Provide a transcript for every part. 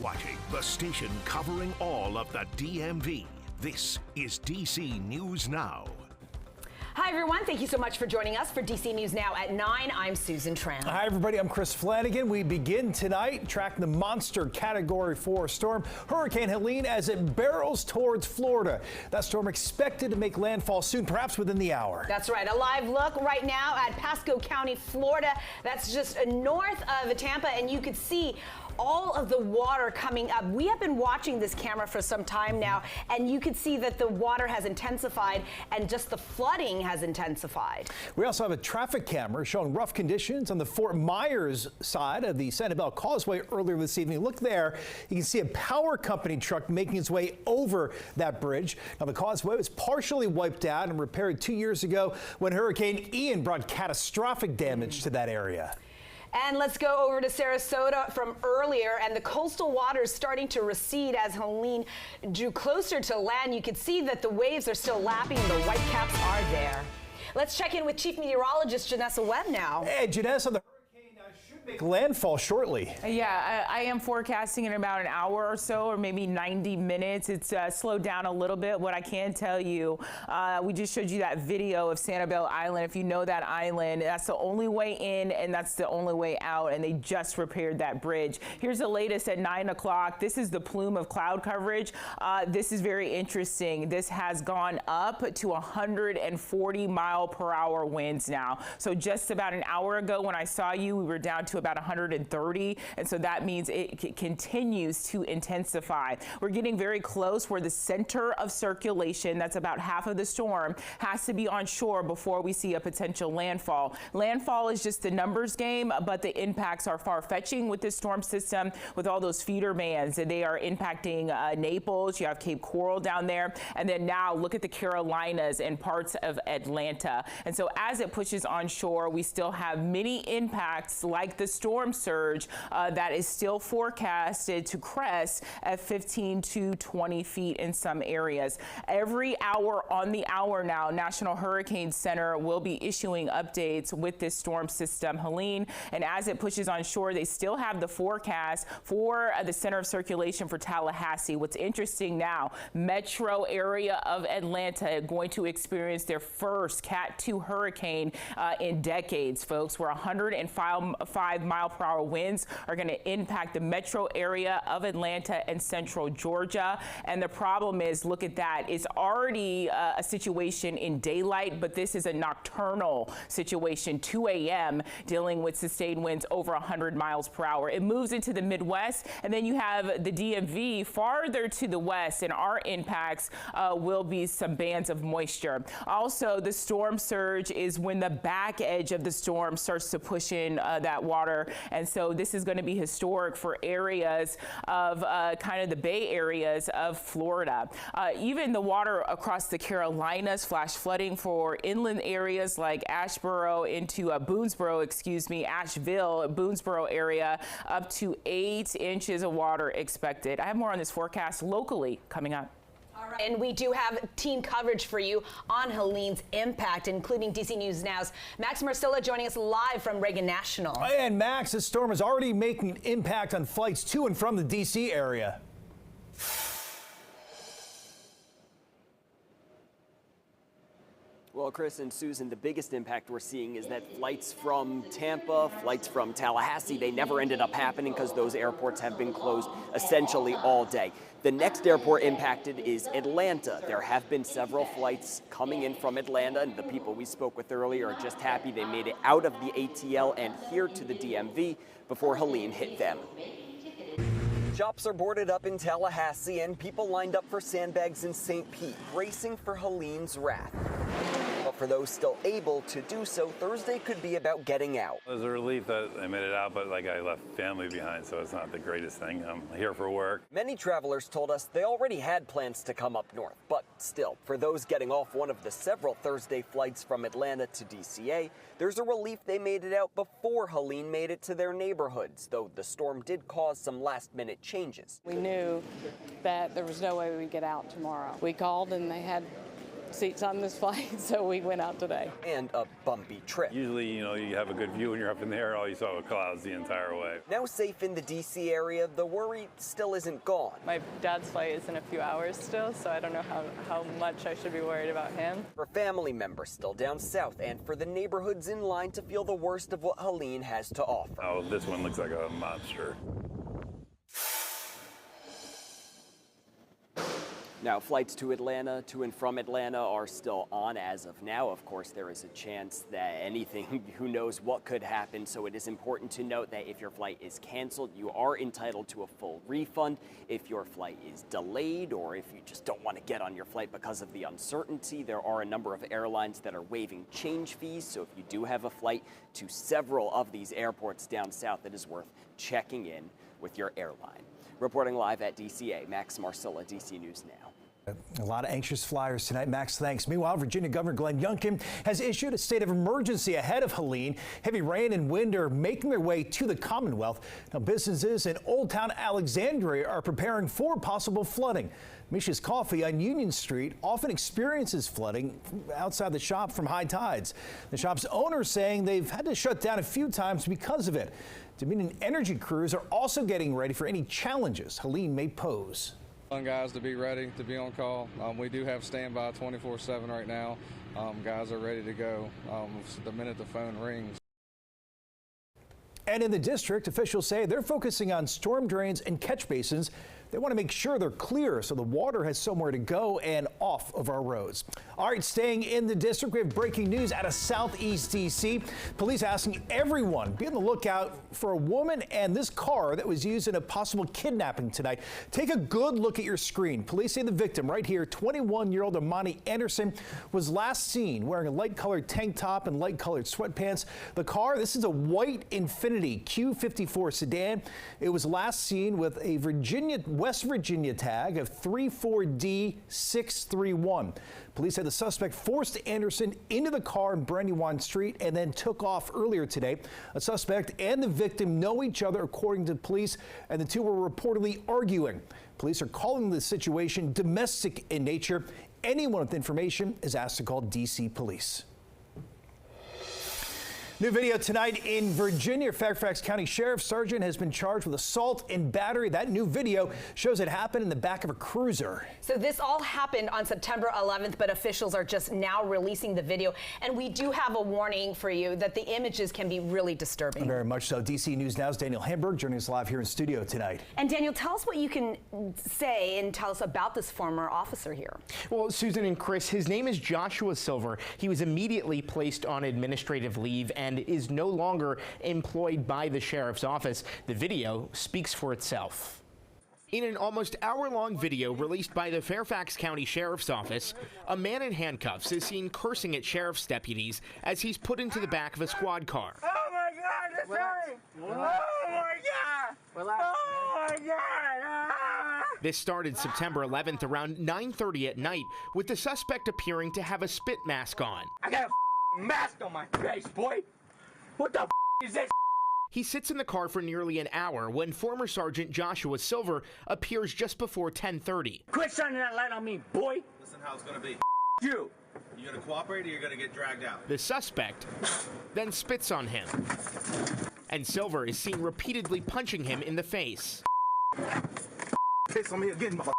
watching the station covering all of the DMV. This is DC News Now. Hi, everyone. Thank you so much for joining us for DC News Now at 9. I'm Susan Tran. Hi, everybody. I'm Chris Flanagan. We begin tonight tracking the monster Category 4 storm, Hurricane Helene, as it barrels towards Florida. That storm expected to make landfall soon, perhaps within the hour. That's right. A live look right now at Pasco County, Florida. That's just north of Tampa, and you could see all of the water coming up. We have been watching this camera for some time now, and you can see that the water has intensified and just the flooding has intensified. We also have a traffic camera showing rough conditions on the Fort Myers side of the Sanibel Causeway earlier this evening. Look there. You can see a power company truck making its way over that bridge. Now, the causeway was partially wiped out and repaired 2 years ago when Hurricane Ian brought catastrophic damage to that area. And let's go over to Sarasota from earlier, and the coastal waters starting to recede as Helene drew closer to land. You can see that the waves are still lapping and the white caps are there. Let's check in with Chief Meteorologist Janessa Webb now. Hey, Janessa, the hurricane should make landfall shortly. Yeah, I am forecasting in about an hour or so, or maybe 90 minutes. It's slowed down a little bit. What I can tell you, we just showed you that video of Sanibel Island. If you know that island, that's the only way in and that's the only way out, and they just repaired that bridge. Here's the latest at 9 o'clock. This is the plume of cloud coverage. This is very interesting. This has gone up to 140-mile-per-hour winds now. So just about an hour ago when I saw you, we were down to about 130, and so that means it continues to intensify. We're getting very close where the center of circulation, that's about half of the storm, has to be on shore before we see a potential landfall. Landfall is just a numbers game, but the impacts are far-fetching with this storm system, with all those feeder bands, and they are impacting Naples. You have Cape Coral down there, and then now look at the Carolinas and parts of Atlanta. And so as it pushes on shore, we still have many impacts like the storm surge that is still forecasted to crest at 15 to 20 feet in some areas. Every hour on the hour now, National Hurricane Center will be issuing updates with this storm system, Helene. And as it pushes on shore, they still have the forecast for the center of circulation for Tallahassee. What's interesting now, metro area of Atlanta going to experience their first Cat 2 hurricane in decades, folks, where 105-mile-per-hour winds are going to impact the metro area of Atlanta and central Georgia. And the problem is, look at that. It's already a situation in daylight, but this is a nocturnal situation, 2 a.m., dealing with sustained winds over 100 miles per hour. It moves into the Midwest, and then you have the DMV farther to the west, and our impacts will be some bands of moisture. Also, the storm surge is when the back edge of the storm starts to push in that water, and so this is going to be historic for areas of kind of the Bay areas of Florida. Even the water across the Carolinas, flash flooding for inland areas like Asheville, Boonesboro area, up to 8 inches of water expected. I have more on this forecast locally coming up. All right. And we do have team coverage for you on Helene's impact, including DC News Now's Max Marcilla joining us live from Reagan National. And Max, this storm is already making an impact on flights to and from the DC area. Well, Chris and Susan, the biggest impact we're seeing is that flights from Tampa, flights from Tallahassee, they never ended up happening because those airports have been closed essentially all day. The next airport impacted is Atlanta. There have been several flights coming in from Atlanta, and the people we spoke with earlier are just happy they made it out of the ATL and here to the DMV before Helene hit them. Shops are boarded up in Tallahassee and people lined up for sandbags in St. Pete, bracing for Helene's wrath. But for those still able to do so, Thursday could be about getting out. It was a relief that I made it out, but I left family behind, so it's not the greatest thing. I'm here for work. Many travelers told us they already had plans to come up north, but still, for those getting off one of the several Thursday flights from Atlanta to DCA, there's a relief they made it out before Helene made it to their neighborhoods, though the storm did cause some last-minute changes. We knew that there was no way we'd get out tomorrow. We called and they had seats on this flight, so we went out today. And a bumpy trip. Usually, you have a good view when you're up in the air. All you saw were clouds the entire way. Now safe in the D.C. area, the worry still isn't gone. My dad's flight is in a few hours still, so I don't know how much I should be worried about him. For family members still down south, and for the neighborhoods in line to feel the worst of what Helene has to offer. Oh, this one looks like a monster. Now, flights to Atlanta, to and from Atlanta, are still on as of now. Of course, there is a chance that anything, who knows what could happen. So it is important to note that if your flight is canceled, you are entitled to a full refund. If your flight is delayed, or if you just don't want to get on your flight because of the uncertainty, there are a number of airlines that are waiving change fees. So if you do have a flight to several of these airports down south, it is worth checking in with your airline. Reporting live at DCA, Max Marcilla, DC News Now. A lot of anxious flyers tonight. Max, thanks. Meanwhile, Virginia Governor Glenn Youngkin has issued a state of emergency ahead of Helene. Heavy rain and wind are making their way to the Commonwealth. Now, businesses in Old Town Alexandria are preparing for possible flooding. Misha's Coffee on Union Street often experiences flooding outside the shop from high tides. The shop's owner saying they've had to shut down a few times because of it. Dominion Energy crews are also getting ready for any challenges Helene may pose. Guys to be ready to be on call. We do have standby 24/7 right now. Guys are ready to go the minute the phone rings. And in the district, officials say they're focusing on storm drains and catch basins. They want to make sure they're clear so the water has somewhere to go and off of our roads. All right, staying in the district, we have breaking news out of Southeast D.C. Police asking everyone be on the lookout for a woman and this car that was used in a possible kidnapping tonight. Take a good look at your screen. Police say the victim right here, 21-year-old Amani Anderson, was last seen wearing a light-colored tank top and light-colored sweatpants. The car, this is a white Infiniti Q54 sedan. It was last seen with a West Virginia tag of 34D631. Police said the suspect forced Anderson into the car in Brandywine Street and then took off earlier today. A suspect and the victim know each other, according to police, and the two were reportedly arguing. Police are calling the situation domestic in nature. Anyone with information is asked to call D.C. Police. New video tonight in Virginia. Fairfax County Sheriff Sergeant has been charged with assault and battery. That new video shows it happened in the back of a cruiser. So this all happened on September 11th, but officials are just now releasing the video. And we do have a warning for you that the images can be really disturbing. Very much so. DC News Now's Daniel Hamburg joining us live here in studio tonight. And Daniel, tell us what you can say and tell us about this former officer here. Well, Susan and Chris, his name is Joshua Silver. He was immediately placed on administrative leave and is no longer employed by the sheriff's office. The video speaks for itself. In an almost hour-long video released by the Fairfax County Sheriff's Office, a man in handcuffs is seen cursing at sheriff's deputies as he's put into the back of a squad car. Oh my God, this hurting! Oh my God! Oh my God! This started September 11th around 9:30 at night, with the suspect appearing to have a spit mask on. I got a mask on my face, boy! What the is this? He sits in the car for nearly an hour when former Sergeant Joshua Silver appears just before 10:30. Quit shining that light on me, boy! Listen how it's gonna be. You! You gonna cooperate or you're gonna get dragged out? The suspect then spits on him, and Silver is seen repeatedly punching him in the face. Piss on me again, motherfucker.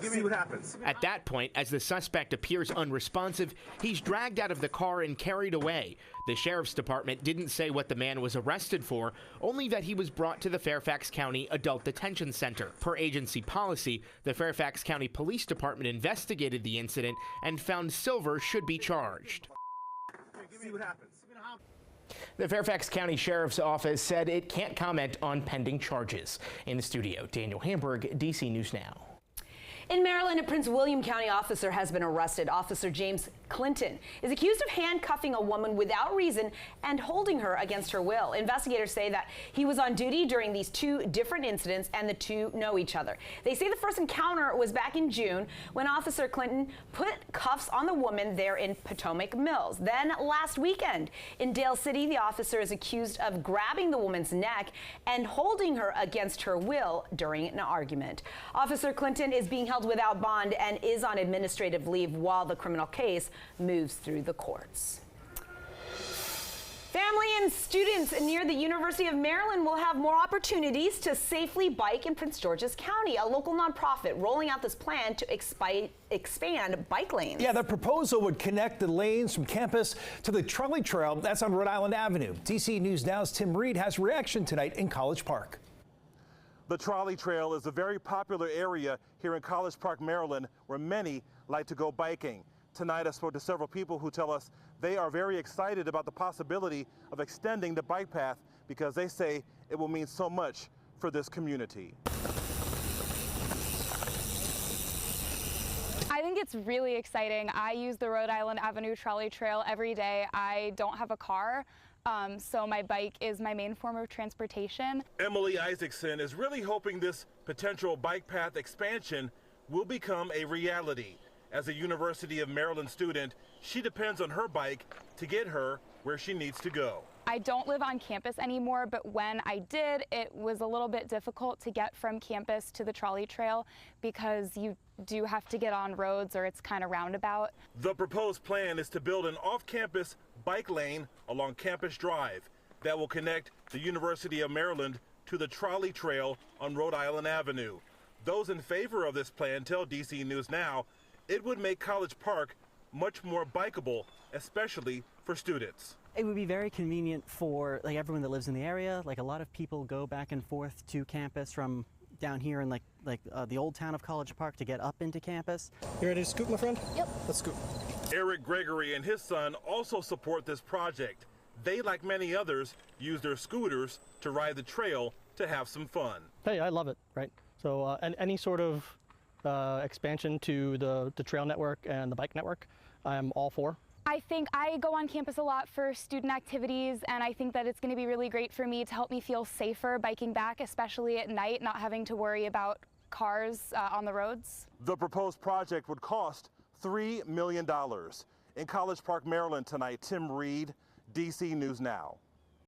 See what happens. At that point, as the suspect appears unresponsive, he's dragged out of the car and carried away. The sheriff's department didn't say what the man was arrested for, only that he was brought to the Fairfax County Adult Detention Center. Per agency policy, the Fairfax County Police Department investigated the incident and found Silver should be charged. See what happens. The Fairfax County Sheriff's Office said it can't comment on pending charges. In the studio, Daniel Hamburg, DC News Now. In Maryland, a Prince William County officer has been arrested. Officer James Clinton is accused of handcuffing a woman without reason and holding her against her will. Investigators say that he was on duty during these two different incidents and the two know each other. They say the first encounter was back in June when Officer Clinton put cuffs on the woman there in Potomac Mills. Then last weekend in Dale City, the officer is accused of grabbing the woman's neck and holding her against her will during an argument. Officer Clinton is being held without bond and is on administrative leave while the criminal case moves through the courts. Family and students near the University of Maryland will have more opportunities to safely bike in Prince George's County. A local nonprofit rolling out this plan to expand bike lanes. Yeah, the proposal would connect the lanes from campus to the trolley trail. That's on Rhode Island Avenue. DC News Now's Tim Reed has reaction tonight in College Park. The trolley trail is a very popular area here in College Park, Maryland, where many like to go biking. Tonight, I spoke to several people who tell us they are very excited about the possibility of extending the bike path because they say it will mean so much for this community. I think it's really exciting. I use the Rhode Island Avenue trolley trail every day. I don't have a car, so my bike is my main form of transportation. Emily Isaacson is really hoping this potential bike path expansion will become a reality. As a University of Maryland student, she depends on her bike to get her where she needs to go. I don't live on campus anymore, but when I did, it was a little bit difficult to get from campus to the trolley trail because you do have to get on roads or it's kind of roundabout. The proposed plan is to build an off-campus bike lane along Campus Drive that will connect the University of Maryland to the trolley trail on Rhode Island Avenue. Those in favor of this plan tell DC News Now it would make College Park much more bikeable, especially for students. It would be very convenient for everyone that lives in the area. A lot of people go back and forth to campus from down here in the old town of College Park to get up into campus. You ready to scoot, my friend? Yep. Let's scoot. Eric Gregory and his son also support this project. They, like many others, use their scooters to ride the trail to have some fun. Hey, I love it, right? So and any sort of expansion to the trail network and the bike network, I'm all for. I think I go on campus a lot for student activities, and I think that it's going to be really great for me to help me feel safer biking back, especially at night, not having to worry about cars on the roads. The proposed project would cost $3 million. In College Park, Maryland tonight, Tim Reed, DC News Now.